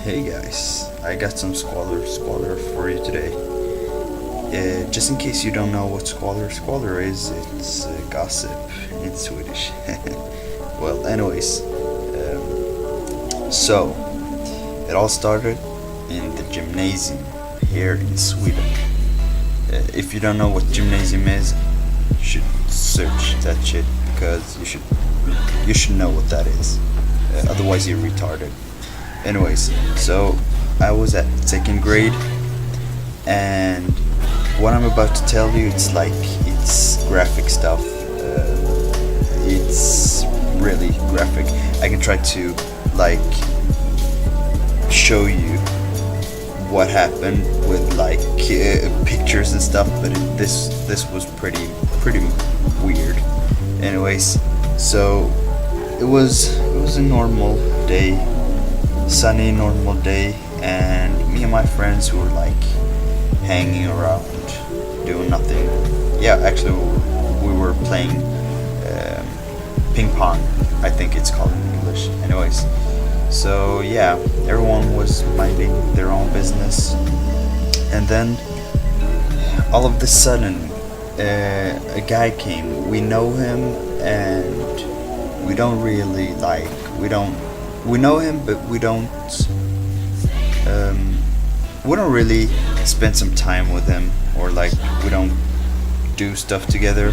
Hey guys, I got some squalor for you today. Just in case you don't know what squalor is, it's gossip in Swedish. Well, anyways, so it all started in the gymnasium here in Sweden. If you don't know what gymnasium is, you should search that shit because you should know what that is. Otherwise, you're retarded. Anyways, so I was at second grade, and what I'm about to tell you, it's graphic stuff. It's really graphic. I can try to show you what happened with pictures and stuff, but this was pretty weird. Anyways, so it was a normal day, sunny normal day, and me and my friends who were hanging around doing nothing. Yeah, actually we were playing ping pong, I think it's called in English. Anyways, so yeah, everyone was minding their own business, and then all of a sudden a guy came. We know him, and we know him, but we don't really spend some time with him, or we don't do stuff together.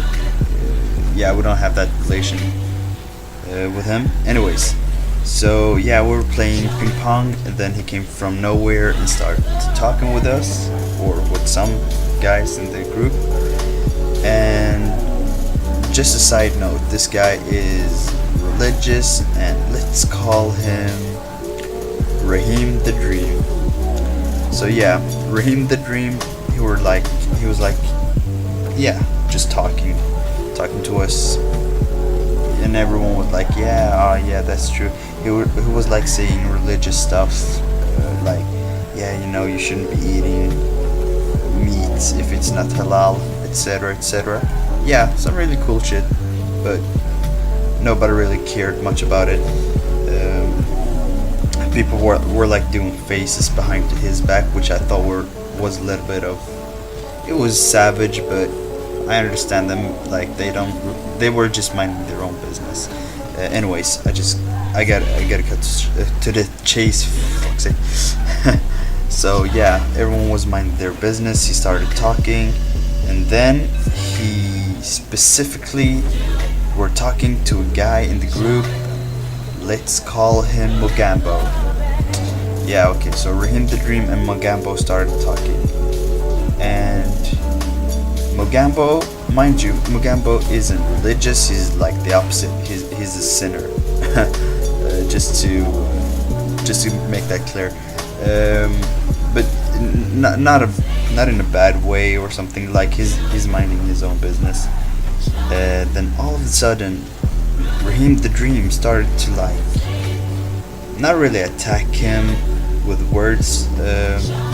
Yeah, we don't have that relation with him. Anyways, so yeah, we were playing ping pong, and then he came from nowhere and started talking with us, or with some guys in the group. And just a side note, this guy is religious, and let's call him Raheem the Dream. So yeah, Raheem the Dream, he was yeah, just talking to us, and everyone was yeah, that's true. He was saying religious stuff, yeah, you shouldn't be eating meat if it's not halal, etc., etc. Yeah, some really cool shit, but nobody really cared much about it. People were doing faces behind his back, which I thought was a little bit of, it was savage, but I understand them. They were just minding their own business. Anyways, I gotta cut to the chase. For fuck's sake. So yeah, everyone was minding their business. He started talking, and then he specifically were talking to a guy in the group. Let's call him Mogambo. Yeah, okay, so Raheem the Dream and Mogambo started talking. And Mogambo, mind you, Mogambo isn't religious, he's the opposite. He's a sinner. Just to make that clear. But not in a bad way or something. He's minding his own business. Then all of a sudden, Raheem the Dream started to not really attack him with words,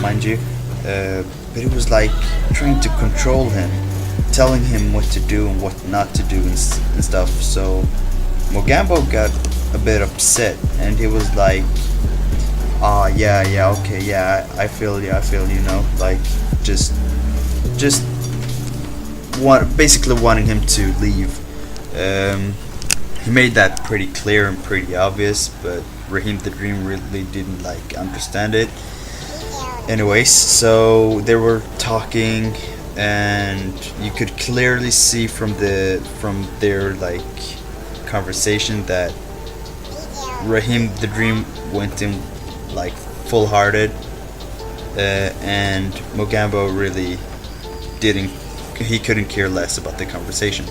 mind you, but it was trying to control him, telling him what to do and what not to do and stuff. So Mogambo got a bit upset, and he was yeah, okay, yeah, I feel you, just basically wanting him to leave. He made that pretty clear and pretty obvious, but Raheem the Dream really didn't understand it. Anyways, so they were talking, and you could clearly see from their conversation that Raheem the Dream went in full hearted, and Mogambo really he couldn't care less about the conversation.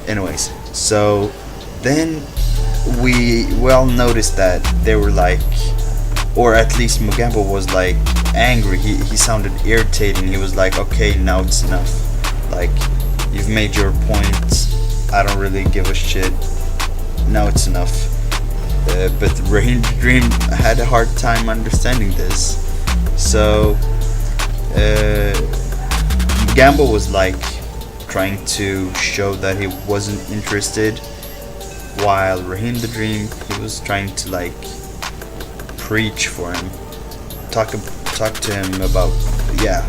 Anyways, so then we all noticed that they were or at least Mogambo was angry. He sounded irritating. He was okay, now it's enough. You've made your point. I don't really give a shit. Now it's enough. But Raheem the Dream had a hard time understanding this. So Mogambo was trying to show that he wasn't interested, while Raheem the Dream, he was trying to preach for him. talk talk to him about, yeah,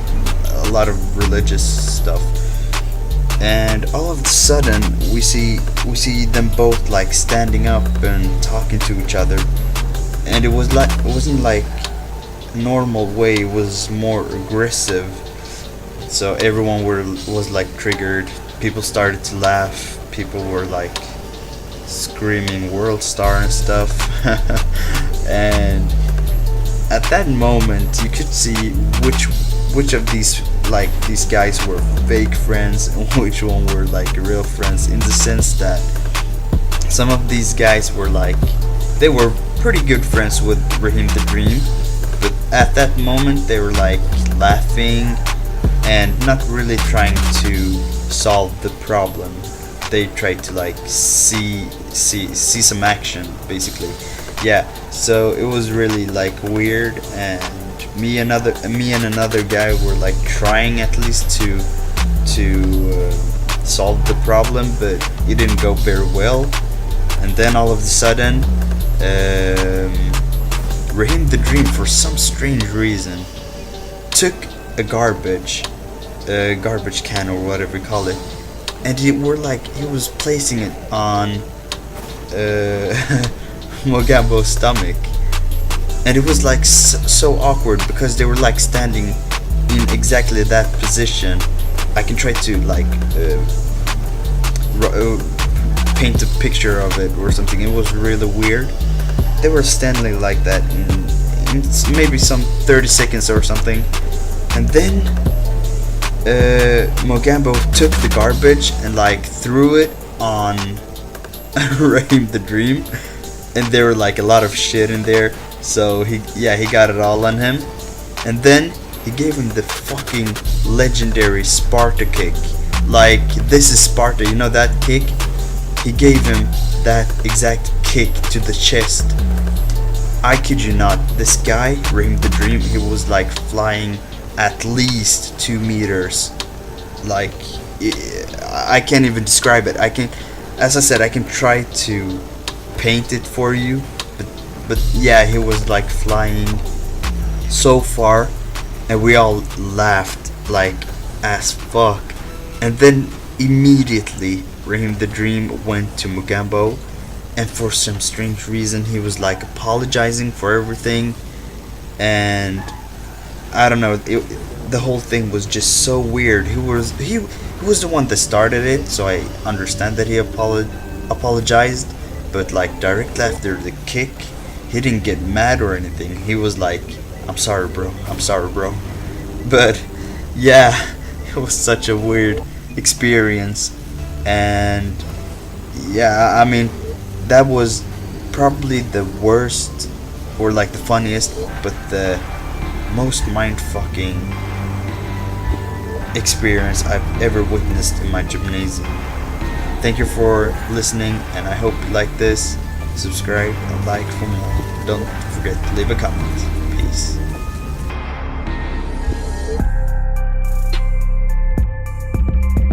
a lot of religious stuff. And all of a sudden we see them both like standing up and talking to each other, and it wasn't like normal way, it was more aggressive. So everyone was like triggered. People started to laugh. People were like screaming "World Star" and stuff. And at that moment, you could see which of these guys were fake friends and which one were like real friends. In the sense that some of these guys were like, they were pretty good friends with Raheem the Dream, but at that moment they were like laughing and not really trying to solve the problem. They tried to like see some action, basically. Yeah, so it was really like weird, and me and another guy were like trying at least to solve the problem, but it didn't go very well. And then all of a sudden, Raheem the Dream, for some strange reason, took a garbage can or whatever you call it, and he was placing it on Mogambo's stomach. And it was like so awkward because they were like standing in exactly that position. I can try to like paint a picture of it or something. It was really weird. They were standing like that in maybe some 30 seconds or something, and then Mogambo took the garbage and like threw it on Raheem the Dream, and there were like a lot of shit in there. So he got it all on him, and then he gave him the fucking legendary Sparta kick. Like, this is Sparta, you know that kick? He gave him that exact kick to the chest. I kid you not, this guy, Raheem the Dream, he was like flying at least 2 meters. Like, I can't even describe it. As I said, I can try to paint it for you, but yeah, he was like flying so far, and we all laughed like as fuck. And then immediately Raheem the Dream went to Mogambo, and for some strange reason he was like apologizing for everything. And I don't know, the whole thing was just so weird. He was the one that started it, so I understand that he apologized. But like directly after the kick, he didn't get mad or anything. He was like, I'm sorry bro. But yeah, it was such a weird experience. And yeah, I mean, that was probably the worst, or like the funniest, but the most mind-fucking experience I've ever witnessed in my gymnasium. Thank you for listening, and I hope you like this. Subscribe and like for more. Don't forget to leave a comment. Peace.